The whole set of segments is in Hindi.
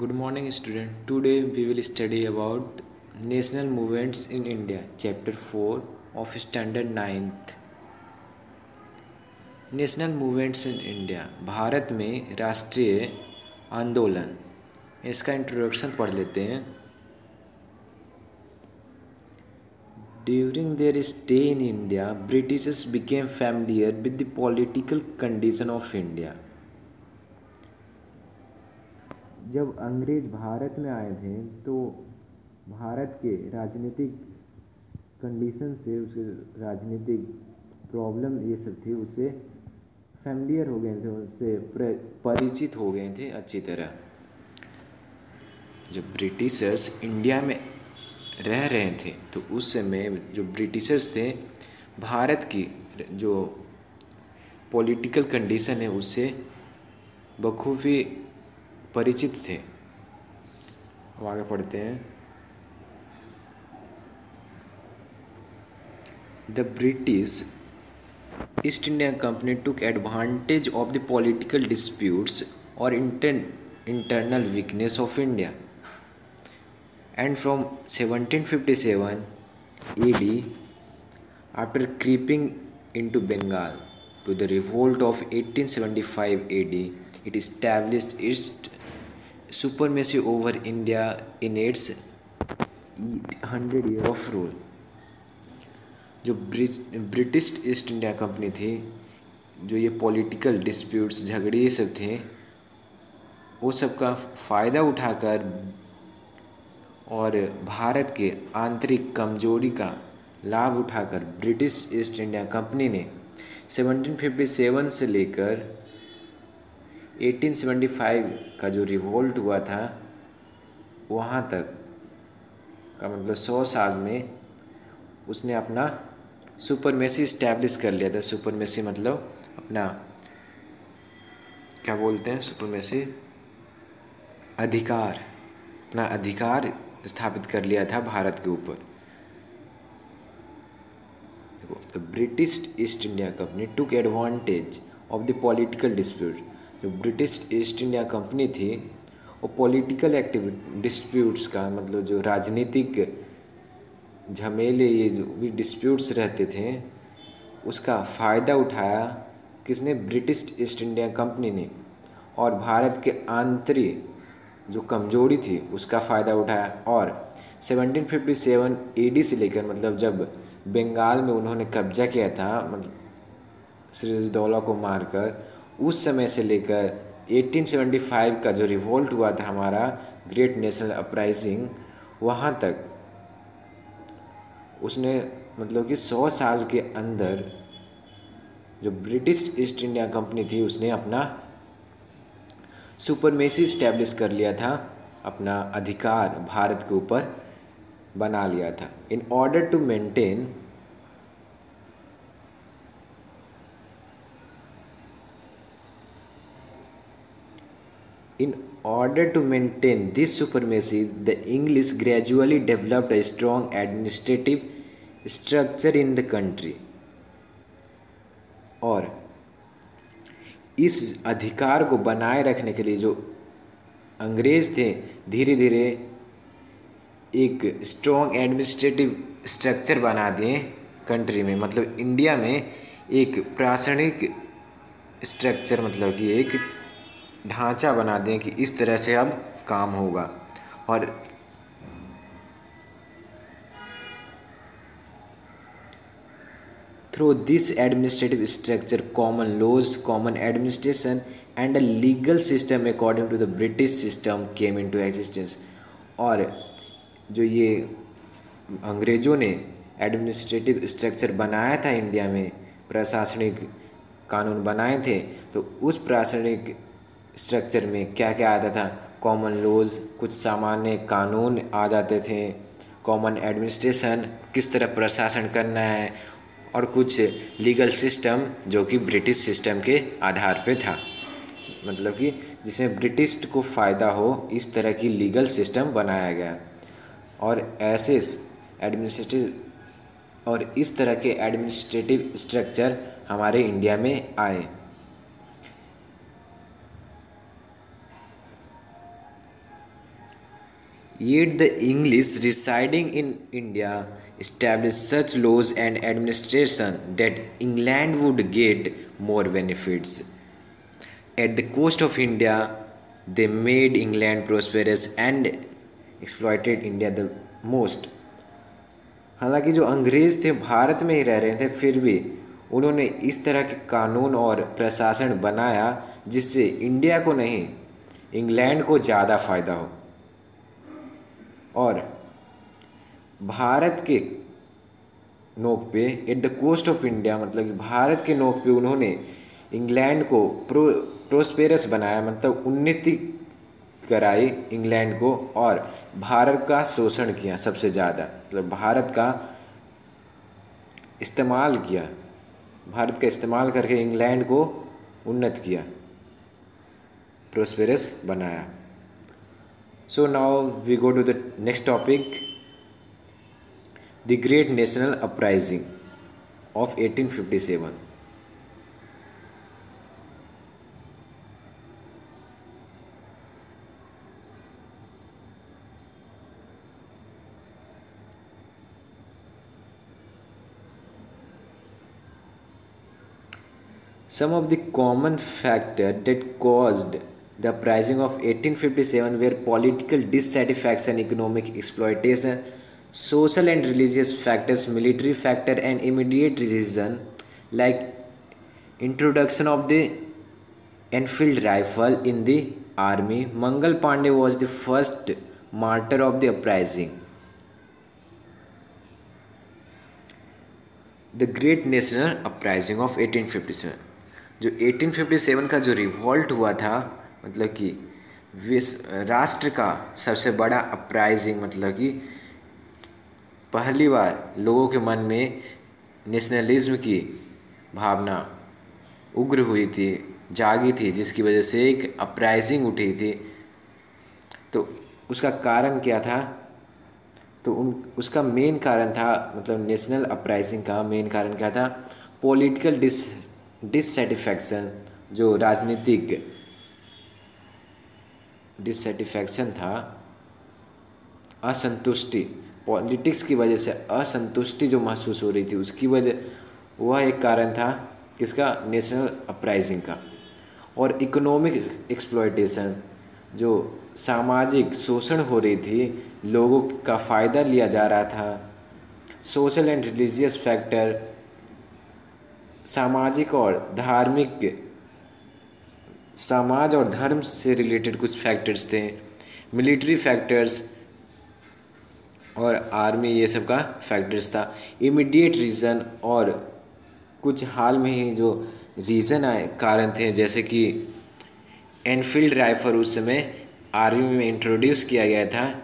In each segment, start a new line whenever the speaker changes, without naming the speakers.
Good morning, student. Today we will study about national movements in India, chapter 4 of standard 9th. National movements in India, Bharat में राष्ट्रीय आंदोलन। इसका इंट्रोडक्शन पढ़ लेते हैं। During their stay in India, Britishers became familiar with the political condition of India. जब अंग्रेज भारत में आए थे तो भारत के राजनीतिक कंडीशन से, उसके राजनीतिक प्रॉब्लम ये सब थी, उससे फैमिलियर हो गए थे, उससे परिचित हो गए थे अच्छी तरह। जब ब्रिटिशर्स इंडिया में रह रहे थे तो उस समय जो ब्रिटिशर्स थे भारत की जो पॉलिटिकल कंडीशन है उससे बखूबी परिचित थे। अब आगे पढ़ते हैं। The British East India Company took advantage of the political disputes और internal weakness of India and from 1757 AD, after creeping into Bengal to the revolt of 1875 AD, it established its supremacy over India in its 100 years of rule। जो ब्रिटिश ईस्ट इंडिया कंपनी थी, जो ये पॉलिटिकल डिस्प्यूट्स, झगड़े ये सब थे, वो सब का फ़ायदा उठाकर और भारत के आंतरिक कमजोरी का लाभ उठाकर ब्रिटिश ईस्ट इंडिया कंपनी ने 1757 से लेकर 1875 का जो रिवोल्ट हुआ था वहाँ तक का मतलब 100 साल में उसने अपना सुपरमेसी इस्टेब्लिश कर लिया था। सुपरमेसी मतलब अपना क्या बोलते हैं, सुपरमेसी अधिकार, अपना अधिकार स्थापित कर लिया था भारत के ऊपर। देखो, British East India Company took advantage of the political dispute. जो ब्रिटिश ईस्ट इंडिया कंपनी थी वो पॉलिटिकल डिस्प्यूट्स का मतलब जो राजनीतिक झमेले, ये जो भी डिस्प्यूट्स रहते थे उसका फ़ायदा उठाया किसने? ब्रिटिश ईस्ट इंडिया कंपनी ने। और भारत के आंतरिक जो कमजोरी थी उसका फ़ायदा उठाया। और 1757 AD से लेकर मतलब जब बंगाल में उन्होंने कब्जा किया था, मतलब सिराजुद्दौला को मारकर, उस समय से लेकर 1875 का जो रिवोल्ट हुआ था हमारा ग्रेट नेशनल अपराइजिंग, वहाँ तक उसने मतलब कि 100 साल के अंदर जो ब्रिटिश ईस्ट इंडिया कंपनी थी उसने अपना सुपरमेसी इस्टेब्लिश कर लिया था, अपना अधिकार भारत के ऊपर बना लिया था। In order to maintain this supremacy, the English gradually developed a strong administrative structure in the country। और इस अधिकार को बनाए रखने के लिए जो अंग्रेज थे धीरे धीरे एक स्ट्रॉन्ग एडमिनिस्ट्रेटिव स्ट्रक्चर बना दिए कंट्री में, मतलब इंडिया में एक प्रशासनिक स्ट्रक्चर, मतलब कि एक ढांचा बना दें कि इस तरह से अब काम होगा। और through this administrative structure common laws, common administration and a legal system according to the British system came into existence. और जो ये अंग्रेज़ों ने एडमिनिस्ट्रेटिव स्ट्रक्चर बनाया था इंडिया में, प्रशासनिक कानून बनाए थे, तो उस प्रशासनिक स्ट्रक्चर में क्या क्या आता था? कॉमन लॉज, कुछ सामान्य कानून आ जाते थे, कॉमन एडमिनिस्ट्रेशन, किस तरह प्रशासन करना है, और कुछ लीगल सिस्टम जो कि ब्रिटिश सिस्टम के आधार पे था, मतलब कि जिसमें ब्रिटिश को फ़ायदा हो इस तरह की लीगल सिस्टम बनाया गया। और ऐसे एडमिनिस्ट्रेटिव और इस तरह के एडमिनिस्ट्रेटिव स्ट्रक्चर हमारे इंडिया में आए। Yet the English residing in India established such laws and administration that England would get more benefits. At the coast of India, they made England prosperous and exploited India the most. हालांकि जो अंग्रेज़ थे भारत में ही रह रहे थे, फिर भी उन्होंने इस तरह के कानून और प्रशासन बनाया जिससे इंडिया को नहीं, इंग्लैंड को ज़्यादा फ़ायदा हो। और भारत के नोक पे, at the coast of India, मतलब कि भारत के नोक पे उन्होंने इंग्लैंड को प्रोस्पेरस बनाया, मतलब उन्नति कराई इंग्लैंड को, और भारत का शोषण किया सबसे ज़्यादा, मतलब भारत का इस्तेमाल करके इंग्लैंड को उन्नत किया, प्रोस्पेरस बनाया। So now we go to the next topic, the Great National Uprising of 1857. Some of the common factors that caused the uprising of 1857 were political dissatisfaction, economic exploitation, social and religious factors, military factor, and immediate reason like introduction of the Enfield rifle in the army. Mangal Pandey was the first martyr of the uprising. The Great National Uprising of 1857, जो 1857 का जो रिवॉल्ट हुआ था, मतलब कि राष्ट्र का सबसे बड़ा अपराइजिंग, मतलब कि पहली बार लोगों के मन में नेशनलिज्म की भावना उग्र हुई थी, जागी थी, जिसकी वजह से एक अपराइजिंग उठी थी। तो उसका कारण क्या था? तो उसका मेन कारण था, मतलब नेशनल अपराइजिंग का मेन कारण क्या था? पॉलिटिकल डिससेटिस्फैक्शन, जो राजनीतिक डिससेटिस्फैक्शन था, असंतुष्टि, पॉलिटिक्स की वजह से असंतुष्टि जो महसूस हो रही थी, उसकी वजह, वह एक कारण था किसका? नेशनल अपराइजिंग का। और इकोनॉमिक एक्सप्लॉयटेशन, जो सामाजिक शोषण हो रही थी, लोगों का फ़ायदा लिया जा रहा था। सोशल एंड रिलीजियस फैक्टर, सामाजिक और धार्मिक, समाज और धर्म से रिलेटेड कुछ फैक्टर्स थे। मिलिट्री फैक्टर्स और आर्मी, ये सब का फैक्टर्स था। इमीडिएट रीज़न, और कुछ हाल में ही जो रीज़न आए, कारण थे, जैसे कि एनफील्ड राइफल उस समय आर्मी में इंट्रोड्यूस किया गया था,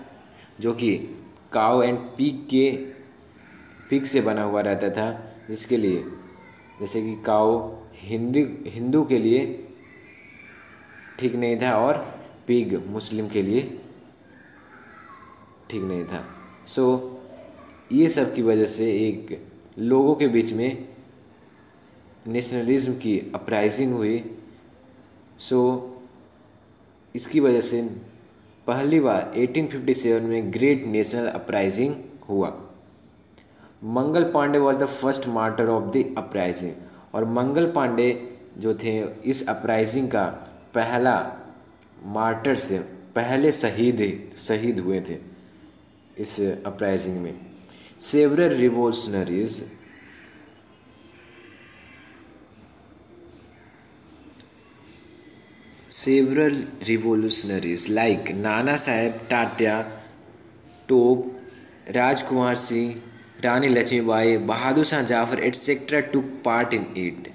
जो कि काऊ एंड पिग से बना हुआ रहता था, जिसके लिए, जैसे कि काऊ हिंदू के लिए ठीक नहीं था और पिग मुस्लिम के लिए ठीक नहीं था। सो ये सब की वजह से एक लोगों के बीच में नेशनलिज्म की अपराइजिंग हुई। सो इसकी वजह से पहली बार 1857 में ग्रेट नेशनल अपराइजिंग हुआ। Mangal Pandey was the first martyr of the uprising, और मंगल पांडे जो थे इस अपराइजिंग का पहला मार्टर से पहले शहीद हुए थे इस अपराइजिंग में। Several revolutionaries like Nana Saheb Tatia, Tope, Rajkumar Singh, Rani Lakshmibai, Bahadur Shah Zafar etcetera took part in it.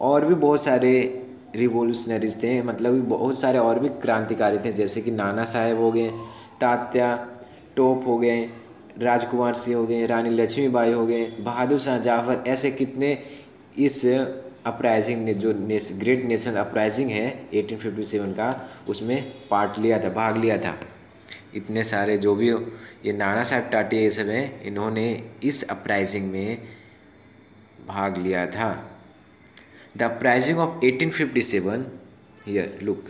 और भी बहुत सारे रिवोल्यूशनरीज थे, मतलब बहुत सारे और भी क्रांतिकारी थे, जैसे कि नाना साहेब हो गए, तात्या टोप हो गए, राजकुमार सिंह हो गए, रानी लक्ष्मीबाई हो गए, बहादुर शाह जाफर, ऐसे कितने इस अपराइजिंग ने, जो ग्रेट नेशनल अपराइजिंग है 1857 का, उसमें भाग लिया था। इतने सारे जो भी ये नाना साहब टाटिया ये सब हैं, इन्होंने इस अपराइजिंग में भाग लिया था। The uprising of 1857, here look,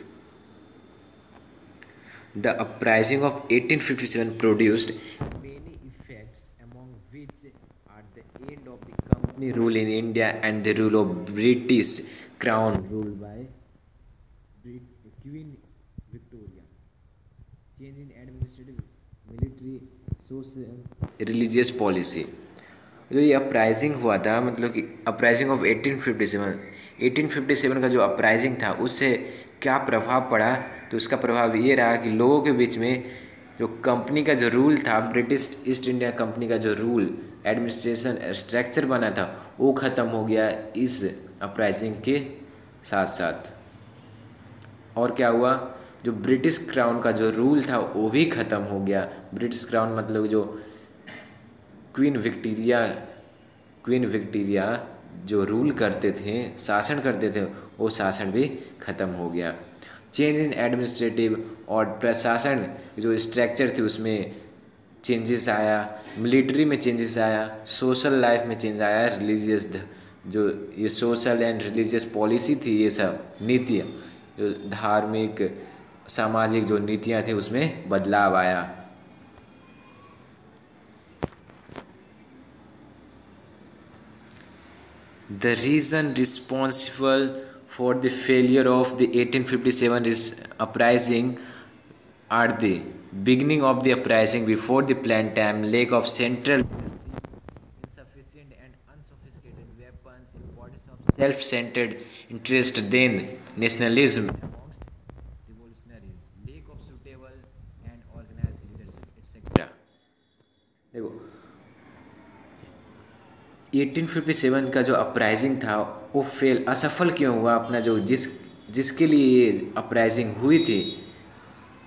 The uprising of 1857 produced many effects, among which are the end of the company rule in India and the rule of British Crown ruled by Queen Victoria. Change in administrative, military, social, religious policy. जो ये अपराइजिंग हुआ था, मतलब कि अपराइजिंग ऑफ 1857 का जो अपराइजिंग था उससे क्या प्रभाव पड़ा, तो उसका प्रभाव ये रहा कि लोगों के बीच में जो कंपनी का जो रूल था, ब्रिटिश ईस्ट इंडिया कंपनी का जो रूल एडमिनिस्ट्रेशन स्ट्रक्चर बना था वो ख़त्म हो गया इस अपराइजिंग के साथ साथ। और क्या हुआ, जो ब्रिटिश क्राउन का जो रूल था वो भी ख़त्म हो गया। ब्रिटिश क्राउन मतलब जो क्वीन विक्टोरिया जो रूल करते थे, शासन करते थे, वो शासन भी ख़त्म हो गया। चेंज इन एडमिनिस्ट्रेटिव और प्रशासन जो स्ट्रक्चर थे उसमें चेंजेस आया, मिलिट्री में चेंजेस आया, सोशल लाइफ में चेंज आया, रिलीजियस जो ये सोशल एंड रिलीजियस पॉलिसी थी, ये सब नीतियाँ जो धार्मिक सामाजिक जो नीतियाँ थी उसमें बदलाव आया। The reason responsible for the failure of the 1857 uprising are the beginning of the uprising before the planned time, lack of central insufficient and unsophisticated weapons, importance of self-centered interest, then nationalism amongst revolutionaries, lack of suitable and organized leadership, etc. देखो 1857 का जो अपराइजिंग था वो असफल क्यों हुआ, अपना जो जिसके लिए ये अपराइजिंग हुई थी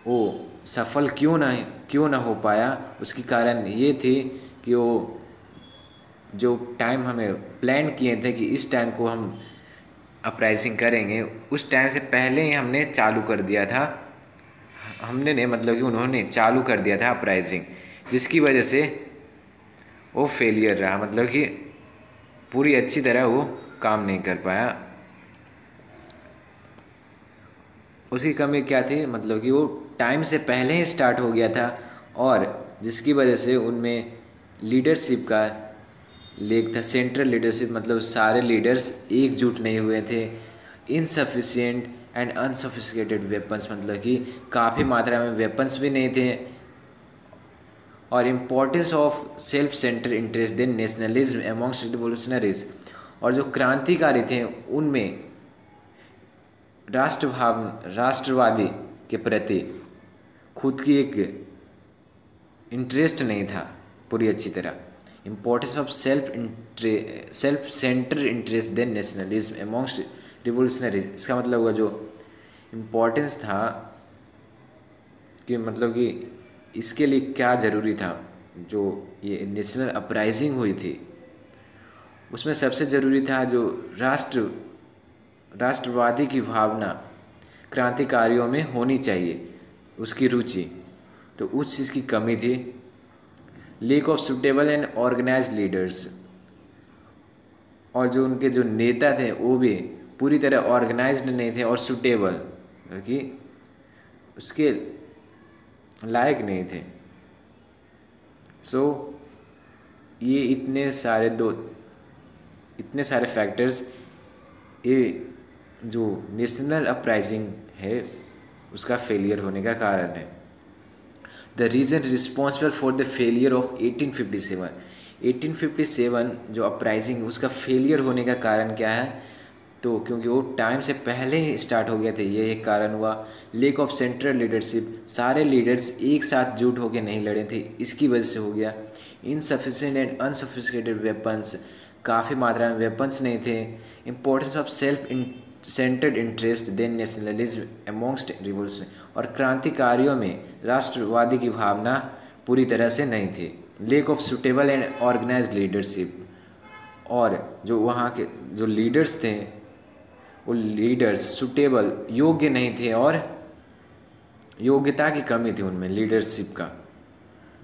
वो सफल क्यों ना हो पाया। उसकी कारण ये थी कि वो जो टाइम हमें प्लान किए थे कि इस टाइम को हम अपराइजिंग करेंगे, उस टाइम से पहले ही हमने चालू कर दिया था, हमने नहीं मतलब कि उन्होंने चालू कर दिया था अपराइजिंग, जिसकी वजह से वो फेलियर रहा, मतलब कि पूरी अच्छी तरह वो काम नहीं कर पाया। उसकी कमी क्या थी, मतलब कि वो टाइम से पहले ही स्टार्ट हो गया था और जिसकी वजह से उनमें लीडरशिप का लेक था, सेंट्रल लीडरशिप, मतलब सारे लीडर्स एकजुट नहीं हुए थे। इनसफिशिएंट एंड अनसोफिस्टिकेटेड वेपन्स, मतलब कि काफ़ी मात्रा में वेपन्स भी नहीं थे। और importance of self centre interest than nationalism amongst revolutionaries, और जो क्रांतिकारी थे उनमें राष्ट्रवादी के प्रति खुद की एक इंटरेस्ट नहीं था पूरी अच्छी तरह। Importance of self centre interest than nationalism amongst revolutionaries, इसका मतलब हुआ जो इम्पोर्टेंस था कि मतलब कि इसके लिए क्या ज़रूरी था, जो ये नेशनल अपराइजिंग हुई थी उसमें सबसे ज़रूरी था जो राष्ट्रवादी की भावना क्रांतिकारियों में होनी चाहिए, उसकी रुचि, तो उस चीज़ की कमी थी। Lack of suitable and organised leaders, और जो उनके जो नेता थे वो भी पूरी तरह ऑर्गेनाइज्ड नहीं थे और सुटेबल, क्योंकि उसके लायक नहीं थे। ये इतने सारे फैक्टर्स ये जो नेशनल अपराइजिंग है उसका फेलियर होने का कारण है। The reason responsible for the failure of 1857 जो अपराइजिंग उसका फेलियर होने का कारण क्या है, तो क्योंकि वो टाइम से पहले ही स्टार्ट हो गया था, ये एक कारण हुआ। लेक ऑफ सेंट्रल लीडरशिप, सारे लीडर्स एक साथ जुट होकर नहीं लड़े थे, इसकी वजह से हो गया। इनसफिशिएंट एंड अनसोफिस्टिकेटेड वेपन्स, काफ़ी मात्रा में वेपन्स नहीं थे। Importance of self centred interest than nationalism amongst revolution, और क्रांतिकारियों में राष्ट्रवादी की भावना पूरी तरह से नहीं थी। Lack of suitable and organised leadership, और जो वहाँ के जो लीडर्स थे वो लीडर्स सुटेबल योग्य नहीं थे और योग्यता की कमी थी उनमें।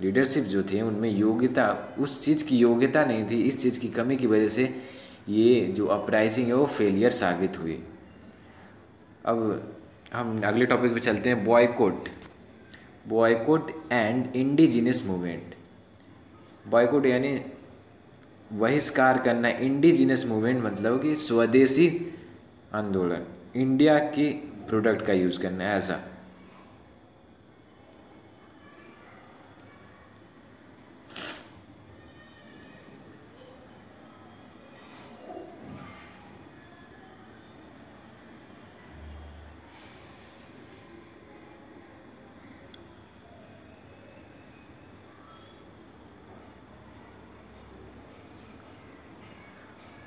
लीडरशिप जो थे उनमें योग्यता, उस चीज़ की योग्यता नहीं थी, इस चीज़ की कमी की वजह से ये जो अपराइजिंग है वो फेलियर साबित हुई। अब हम अगले टॉपिक पे चलते हैं, boycott. Boycott and indigenous movement. Boycott यानी बहिष्कार करना, इंडिजिनस मूवमेंट मतलब कि स्वदेशी आंदोलन, इंडिया के प्रोडक्ट का यूज़ करना है ऐसा।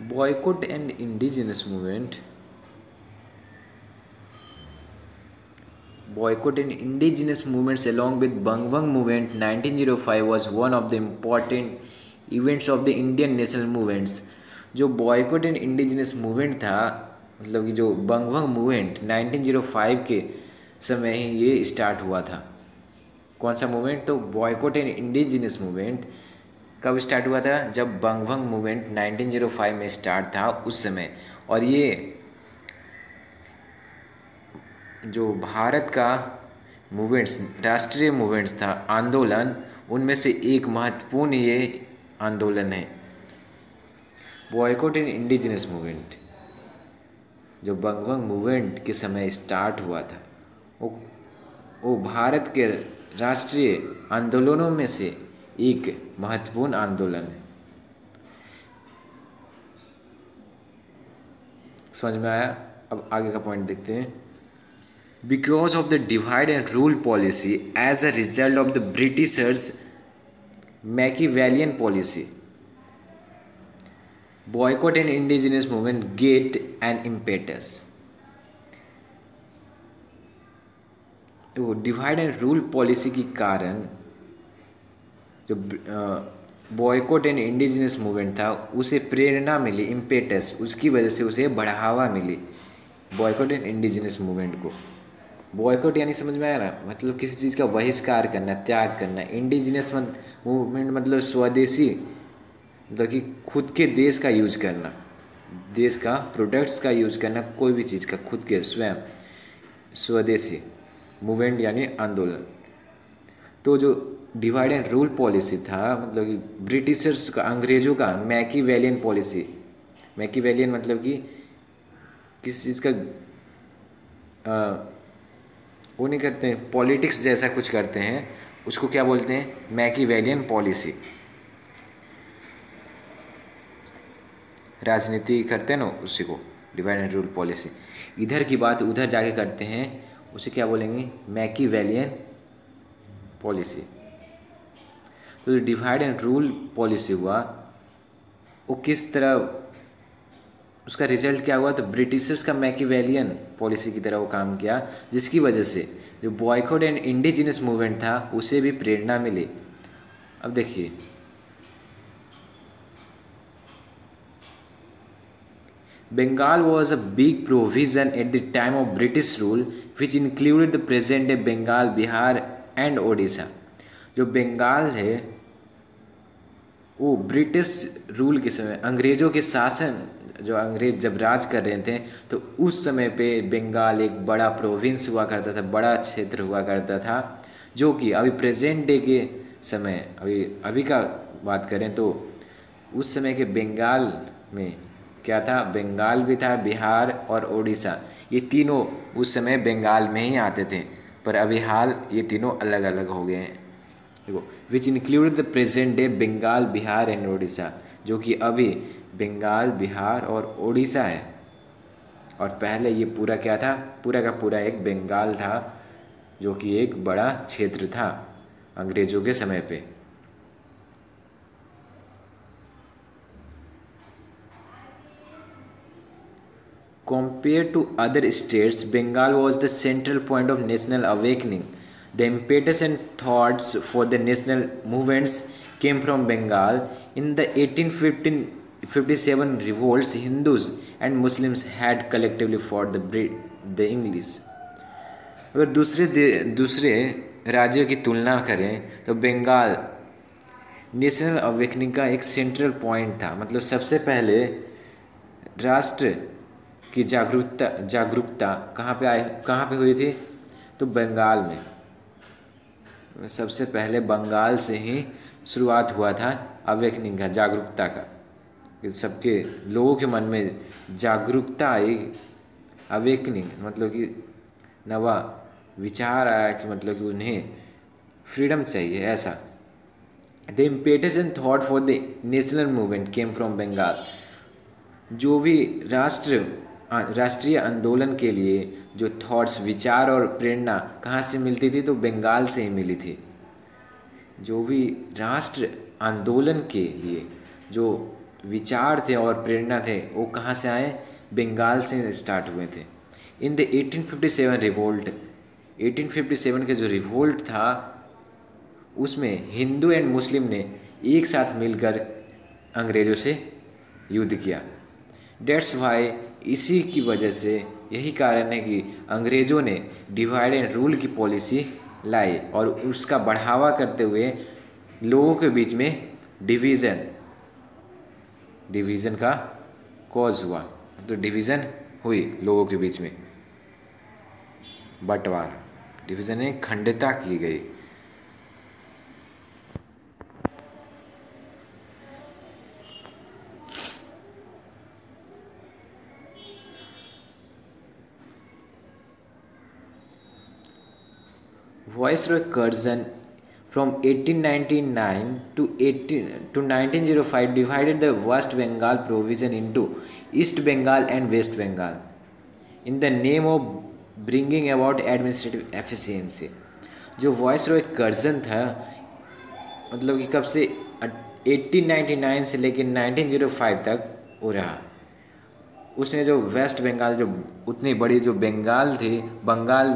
Boycott and indigenous movement. Boycott and indigenous movements along with Bangwang movement 1905 was one of the important events of the Indian national movements। जो बॉयकॉट एंड इंडिजिनस मूवमेंट था, मतलब कि जो बंगवंग मूवमेंट 1905 के समय ही ये स्टार्ट हुआ था। कौन सा मूवमेंट? तो बॉयकॉट एंड इंडिजिनस मूवमेंट कब स्टार्ट हुआ था? जब बंगवंग मूवमेंट 1905 में स्टार्ट था उस समय। और ये जो भारत का मूवमेंट्स, राष्ट्रीय मूवमेंट्स था, आंदोलन, उनमें से एक महत्वपूर्ण ये आंदोलन है बॉयकॉट एंड इंडिजिनस मूवमेंट, जो बंगवंग मूवमेंट के समय स्टार्ट हुआ था। वो भारत के राष्ट्रीय आंदोलनों में से एक महत्वपूर्ण आंदोलन है। समझ में आया? अब आगे का पॉइंट देखते हैं। Because of the divide and rule policy as a result of the Britishers Machiavellian policy, boycott and indigenous movement get an impetus. वो डिवाइड एंड रूल पॉलिसी के कारण जो बॉयकॉट एंड इंडिजिनस मूवमेंट था उसे प्रेरणा मिली, इम्पेटस, उसकी वजह से उसे बढ़ावा मिली बॉयकॉट एंड इंडिजिनस मूवमेंट को। बॉयकॉट यानी समझ में आया ना, मतलब किसी चीज़ का बहिष्कार करना, त्याग करना। इंडिजिनस मूवमेंट मतलब स्वदेशी, मतलब कि खुद के देश का यूज करना, देश का प्रोडक्ट्स का यूज करना, कोई भी चीज़ का खुद के स्वयं, स्वदेशी मूवमेंट यानी आंदोलन। तो जो डिवाइड एंड रूल पॉलिसी था, मतलब कि ब्रिटिशर्स का, अंग्रेजों का मैकीवेलियन पॉलिसी। मैकीवेलियन मतलब कि किसी चीज़ का वो नहीं करते हैं, पॉलिटिक्स जैसा कुछ करते हैं, उसको क्या बोलते हैं? मैकीवेलियन पॉलिसी। राजनीति करते हैं ना, उसी को डिवाइड एंड रूल पॉलिसी। इधर की बात उधर जाके करते हैं, उसे क्या बोलेंगे? मैकीवेलियन पॉलिसी। तो जो डिवाइड एंड रूल पॉलिसी हुआ वो किस तरह, उसका रिजल्ट क्या हुआ? तो ब्रिटिशर्स का मैकीवेलियन पॉलिसी की तरह वो काम किया, जिसकी वजह से जो बॉयकॉट एंड इंडिजिनस मूवमेंट था उसे भी प्रेरणा मिली। अब देखिए, Bengal was a big provision at the time of British rule, which included the present day Bengal, Bihar and Odisha। जो बंगाल है वो ब्रिटिश रूल के समय, अंग्रेज़ों के शासन, जो अंग्रेज जब राज कर रहे थे तो उस समय पे बंगाल एक बड़ा प्रोविंस हुआ करता था, बड़ा क्षेत्र हुआ करता था, जो कि अभी प्रेजेंट डे के समय, अभी का बात करें तो उस समय के बंगाल में क्या था? बंगाल भी था, बिहार और ओडिशा, ये तीनों उस समय बंगाल में ही आते थे, पर अभी हाल ये तीनों अलग अलग हो गए हैं। देखो, which include the present day Bengal, Bihar and Odisha, जो कि अभी बंगाल, बिहार और ओडिशा है। और पहले ये पूरा क्या था? पूरा का पूरा एक बंगाल था, जो कि एक बड़ा क्षेत्र था अंग्रेज़ों के समय पे। Compared to other states, Bengal was the central point of national awakening. The impetus and thoughts for the national movements came from Bengal. In the 1857 revolts, Hindus and Muslims had collectively fought the English। अगर दूसरे राज्यों की तुलना करें तो बंगाल नेशनल अवेकनिंग का एक सेंट्रल पॉइंट था। मतलब सबसे पहले राष्ट्र की जागरूकता कहाँ पे हुई थी? तो बंगाल में। सबसे पहले बंगाल से ही शुरुआत हुआ था अवेकनिंग का, जागरूकता का, कि सबके लोगों के मन में जागरूकता आई। अवेकनिंग मतलब कि नवा विचार आया कि मतलब कि उन्हें फ्रीडम चाहिए ऐसा। The impetus and thought for the national movement came from Bengal. जो भी राष्ट्रीय आंदोलन के लिए जो थॉट्स, विचार और प्रेरणा कहाँ से मिलती थी, तो बंगाल से ही मिली थी। जो भी राष्ट्र आंदोलन के लिए जो विचार थे और प्रेरणा थे वो कहाँ से आए, बंगाल से स्टार्ट हुए थे। इन द 1857 रिवोल्ट, 1857 के जो रिवोल्ट था उसमें हिंदू एंड मुस्लिम ने एक साथ मिलकर अंग्रेज़ों से युद्ध किया। डेट्स वाई, इसी की वजह से, यही कारण है कि अंग्रेज़ों ने डिवाइड एंड रूल की पॉलिसी लाई और उसका बढ़ावा करते हुए लोगों के बीच में डिवीज़न का कॉज हुआ। तो डिवीज़न हुई लोगों के बीच में, बंटवारा, डिवीज़न में खंडिता की गई। Viceroy Curzon from 1899 to 1905 divided the West Bengal provision into East Bengal and West Bengal in the name of bringing about administrative efficiency। जो वाइसरॉय कर्जन था, मतलब कि कब से 1899 से लेकर 1905 तक वो रहा। उसने जो वेस्ट बंगाल, जो उतनी बड़ी जो बंगाल थी, बंगाल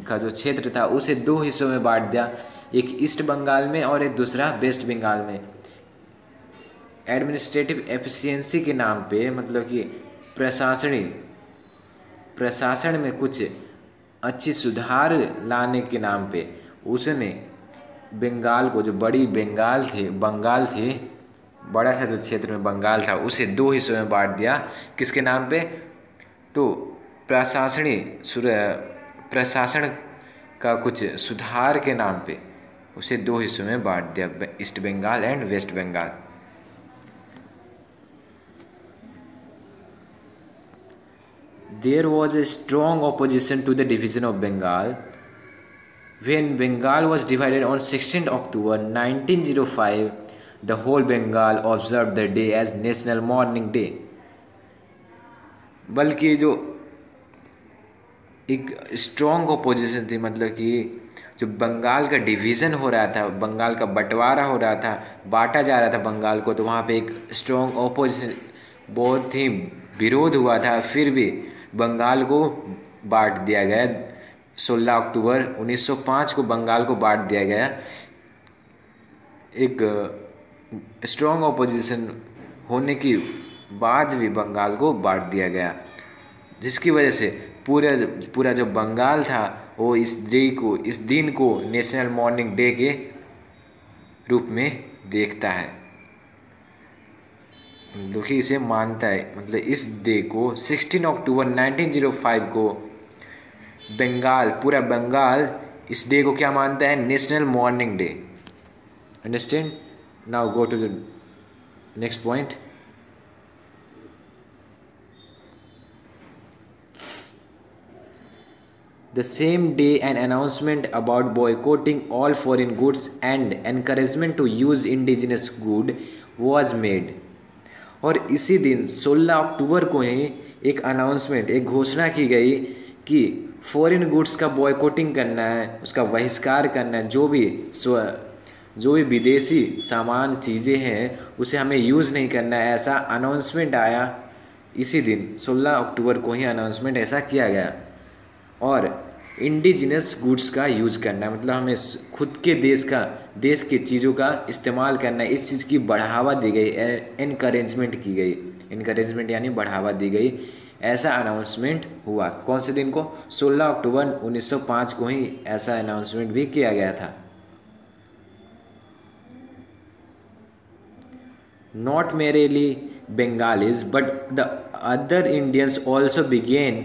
का जो क्षेत्र था उसे दो हिस्सों में बांट दिया, एक ईस्ट बंगाल में और एक दूसरा वेस्ट बंगाल में। एडमिनिस्ट्रेटिव एफिशिएंसी के नाम पे, मतलब कि प्रशासन में कुछ अच्छी सुधार लाने के नाम पे उसने बंगाल को, जो बड़ी बंगाल थी, बड़ा सा जो क्षेत्र में बंगाल था उसे दो हिस्सों में बांट दिया। किसके नाम पे, तो प्रशासन का कुछ सुधार के नाम पे उसे दो हिस्सों में बांट दिया, East Bengal and West Bengal. There was a strong opposition to the division of Bengal. When Bengal was divided on 16 October 1905, the whole Bengal observed the day as National Mourning Day। बल्कि जो एक स्ट्रॉन्ग ऑपोजिशन थी, मतलब कि जो बंगाल का डिवीज़न हो रहा था, बंगाल का बंटवारा हो रहा था, बांटा जा रहा था बंगाल को, तो वहाँ पे एक स्ट्रॉन्ग ऑपोजिशन, बहुत ही विरोध हुआ था, फिर भी बंगाल को बांट दिया गया। 16 अक्टूबर 1905 को बंगाल को बांट दिया गया। एक स्ट्रॉन्ग ऑपोजिशन होने के बाद भी बंगाल को बांट दिया गया, जिसकी वजह से पूरा जो बंगाल था वो इस दिन को नेशनल मॉर्निंग डे के रूप में देखता है, दुखी इसे मानता है। मतलब इस डे को 16 अक्टूबर 1905 को पूरा बंगाल इस डे को क्या मानता है, national mourning day. Understand? Now go to the next point. The same day, an announcement about boycotting all foreign goods and encouragement to use indigenous good was made। और इसी दिन 16 अक्टूबर को ही एक अनाउंसमेंट, एक घोषणा की गई कि फॉरेन गुड्स का बॉयकॉटिंग करना है, उसका बहिष्कार करना है। जो भी विदेशी सामान चीज़ें हैं उसे हमें यूज़ नहीं करना है, ऐसा अनाउंसमेंट आया। इसी दिन 16 अक्टूबर को ही अनाउंसमेंट ऐसा किया गया। और इंडिजिनस गुड्स का यूज़ करना है, मतलब हमें खुद के देश के चीज़ों का इस्तेमाल करना है। इस चीज़ की बढ़ावा दी गई, इनकरेजमेंट की गई, इनकरेजमेंट यानी बढ़ावा दी गई। ऐसा अनाउंसमेंट हुआ कौन से दिन को, 16 अक्टूबर 1905 को ही ऐसा अनाउंसमेंट भी किया गया था। Not merely Bengalis but the other Indians also began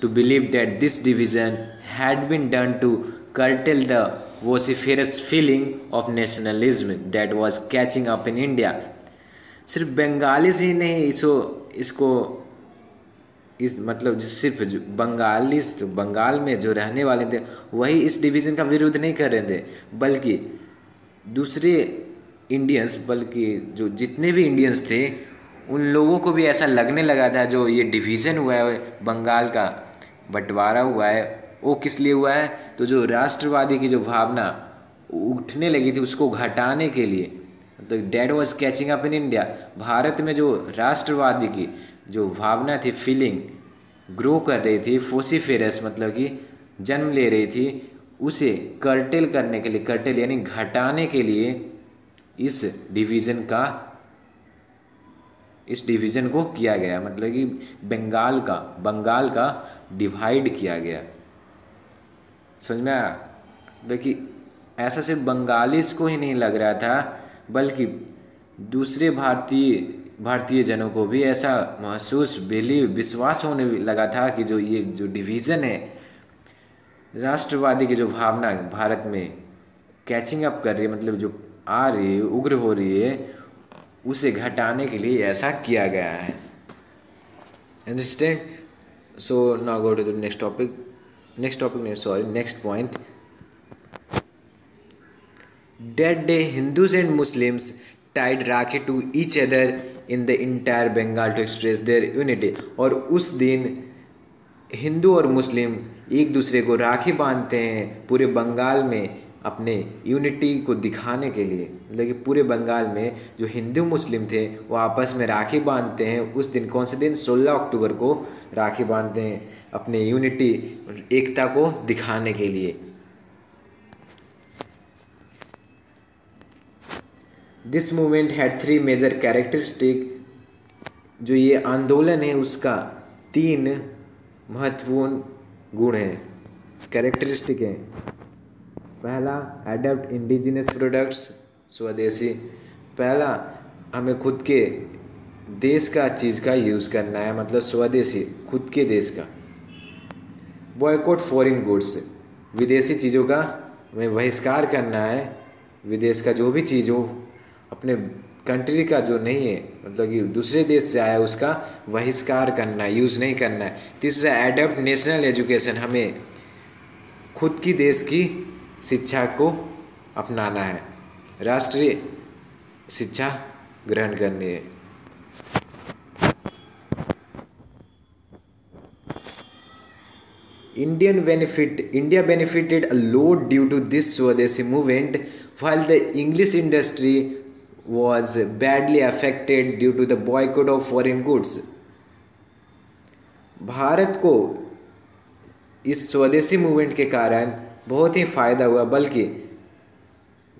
to believe that this division had been done to curtail the vociferous feeling of nationalism that was catching up in India. सिर्फ बंगाली से ही नहीं इसको इस मतलब सिर्फ जो बंगाली जो बंगाल में जो रहने वाले थे वही इस डिवीज़न का विरोध नहीं कर रहे थे, बल्कि दूसरे इंडियंस, बल्कि जो जितने भी इंडियंस थे उन लोगों को भी ऐसा लगने लगा था जो ये डिवीज़न हुआ है, बंगाल का बंटवारा हुआ है, वो किस लिए हुआ है, तो जो राष्ट्रवादी की जो भावना उठने लगी थी उसको घटाने के लिए, तो that was catching up in India. Bharat में जो राष्ट्रवादी की जो भावना थी, फीलिंग ग्रो कर रही थी, फोसिफेरस मतलब कि जन्म ले रही थी, उसे कर्टेल करने के लिए, कर्टेल यानी घटाने के लिए इस डिवीज़न को किया गया, मतलब कि बंगाल का डिवाइड किया गया। समझ में आया? देखिए ऐसा सिर्फ बंगालीज को ही नहीं लग रहा था, बल्कि दूसरे भारतीय जनों को भी ऐसा विश्वास होने लगा था कि ये जो डिवीज़न है, राष्ट्रवादी की जो भावना भारत में कैचिंग अप कर रही है, मतलब जो आ रही है, उग्र हो रही है, उसे घटाने के लिए ऐसा किया गया है। Understand? So now go to the next point. That day, Hindus and Muslims tied Rakhi to each other in the entire Bengal to express their unity। और उस दिन हिंदू और मुस्लिम एक दूसरे को राखी बांधते हैं पूरे बंगाल में अपने यूनिटी को दिखाने के लिए। मतलब कि पूरे बंगाल में जो हिंदू मुस्लिम थे वो आपस में राखी बांधते हैं। उस दिन कौन से दिन? 16 अक्टूबर को राखी बांधते हैं अपने यूनिटी, एकता को दिखाने के लिए। This movement had 3 major characteristic. जो ये आंदोलन है उसका 3 महत्वपूर्ण गुण हैं, कैरेक्टरिस्टिक हैं। पहला, अडॉप्ट इंडिजिनस प्रोडक्ट्स, स्वदेशी। पहला, हमें खुद के देश का चीज़ का यूज़ करना है, मतलब स्वदेशी, खुद के देश का। बॉयकॉट फॉरेन गुड्स, विदेशी चीज़ों का हमें बहिष्कार करना है। विदेश का जो भी चीज़ हो, अपने कंट्री का जो नहीं है, मतलब कि दूसरे देश से आया, उसका बहिष्कार करना है, यूज़ नहीं करना है। तीसरा, एडॉप्ट नेशनल एजुकेशन, हमें खुद की देश की शिक्षा को अपनाना है, राष्ट्रीय शिक्षा ग्रहण करनी है। India benefited a lot due to this Swadeshi movement, while the English industry was badly affected due to the boycott of foreign goods। Bharat को इस स्वदेशी मूवमेंट के कारण बहुत ही फ़ायदा हुआ, बल्कि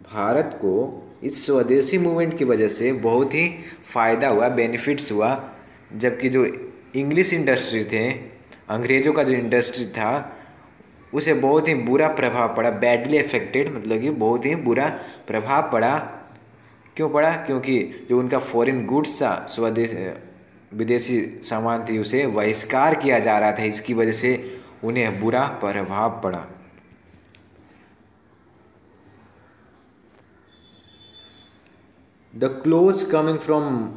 भारत को इस स्वदेशी मूवमेंट की वजह से बहुत ही फ़ायदा हुआ, बेनिफिट्स हुआ, जबकि जो इंग्लिश इंडस्ट्री थे, अंग्रेज़ों का जो इंडस्ट्री था, उसे बहुत ही बुरा प्रभाव पड़ा, बैडली अफेक्टेड, मतलब कि बहुत ही बुरा प्रभाव पड़ा। क्यों पड़ा? क्योंकि जो उनका फॉरेन गुड्स था, विदेशी सामान थी, उसे बहिष्कार किया जा रहा था, इसकी वजह से उन्हें बुरा प्रभाव पड़ा। The clothes coming from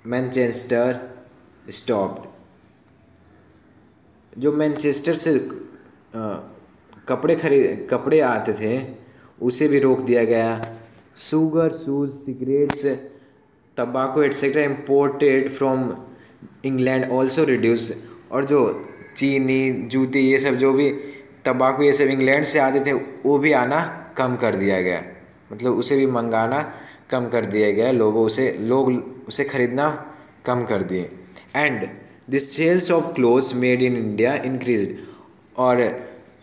Manchester stopped. जो मैनचेस्टर से कपड़े आते थे उसे भी रोक दिया गया। शुगर, शूज, सिगरेट्स, तंबाकू etcetera imported from England also reduce. और जो चीनी, जूते, ये सब जो भी तंबाकू ये सब इंग्लैंड से आते थे वो भी आना कम कर दिया गया, मतलब उसे भी मंगाना कम कर दिया गया। लोग उसे खरीदना कम कर दिए। And the sales of clothes made in India increased. और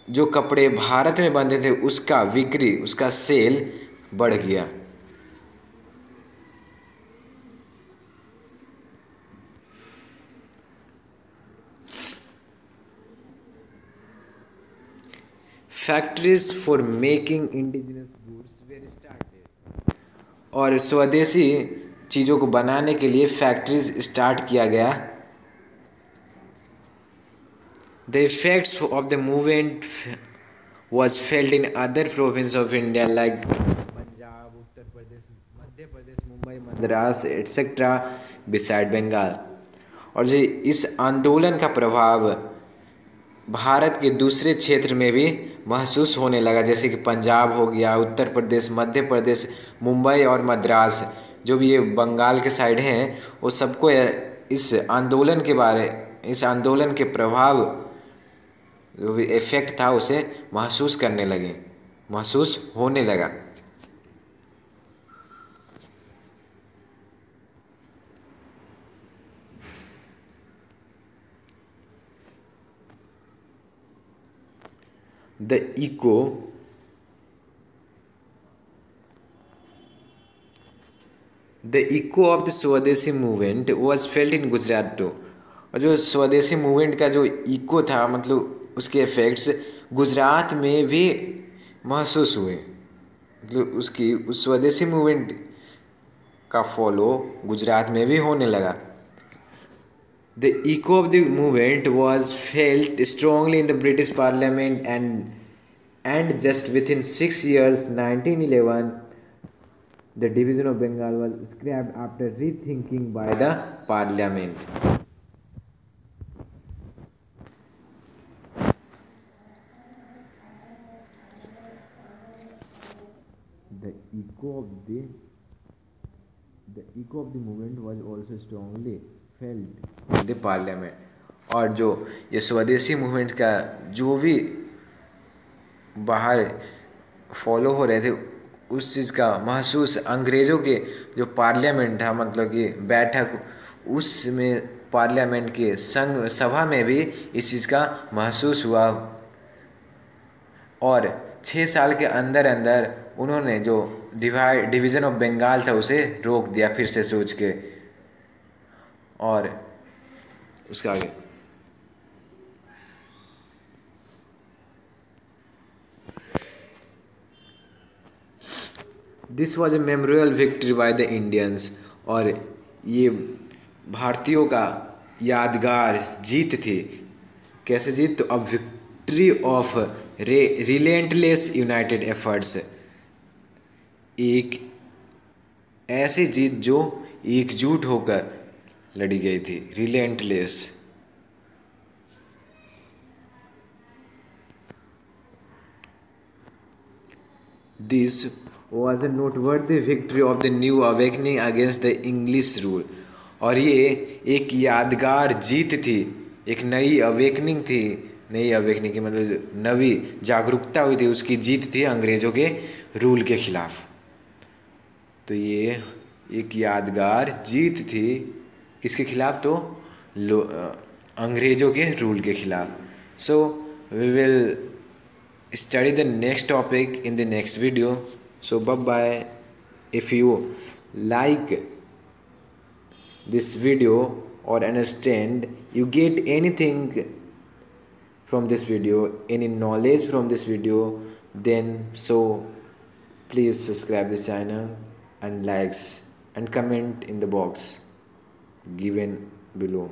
जो कपड़े भारत में बनते थे उसका बिक्री, उसका सेल बढ़ गया। Factories for making indigenous goods were started. और स्वदेशी चीज़ों को बनाने के लिए फैक्ट्रीज स्टार्ट किया गया। The effects of the movement was felt in other provinces of India like Punjab, Uttar Pradesh, Madhya Pradesh, Mumbai, Madras, etc. beside Bengal. और जी इस आंदोलन का प्रभाव भारत के दूसरे क्षेत्र में भी महसूस होने लगा, जैसे कि पंजाब हो गया, उत्तर प्रदेश, मध्य प्रदेश, मुंबई और मद्रास, जो भी ये बंगाल के साइड हैं, वो सबको इस आंदोलन के प्रभाव जो भी इफेक्ट था उसे महसूस होने लगा। The echo of the swadeshi movement was felt in Gujarat too. और जो स्वदेशी मूवमेंट का जो इको था, मतलब उसके इफेक्ट्स गुजरात में भी महसूस हुए, मतलब उस स्वदेशी मूवमेंट का फॉलो गुजरात में भी होने लगा। The echo of the movement was felt strongly in the British Parliament and just within 6 years, 1911, the division of Bengal was scrapped after rethinking by the Parliament. The echo of the movement was also strongly felt in the Parliament. और जो ये स्वदेशी मूवमेंट का जो भी बाहर फॉलो हो रहे थे, उस चीज़ का महसूस अंग्रेज़ों के जो पार्लियामेंट था, मतलब कि बैठक, उसमें पार्लियामेंट के संघ सभा में भी इस चीज़ का महसूस हुआ। और 6 साल के अंदर अंदर उन्होंने जो डिवीज़न ऑफ बंगाल था उसे रोक दिया फिर से सोच के। और उसका आगे this was a memorial victory by the Indians. और ये भारतीयों का यादगार जीत थी। कैसे जीत? तो अ victory of relentless United efforts, एक ऐसी जीत जो एकजुट होकर लड़ी गई थी, relentless. This was a noteworthy victory of the new awakening against the English rule। और ये एक यादगार जीत थी, एक नई अवेकनिंग थी। नई अवेकनिंग की मतलब नवी जागरूकता हुई थी, उसकी जीत थी अंग्रेज़ों के रूल के खिलाफ। तो ये एक यादगार जीत थी किसके खिलाफ? तो अंग्रेज़ों के रूल के खिलाफ। So we will study the next topic in the next video. So bye bye. If you like this video or understand, you get anything from this video, any knowledge from this video, then so please subscribe this channel and likes and comment in the box given below.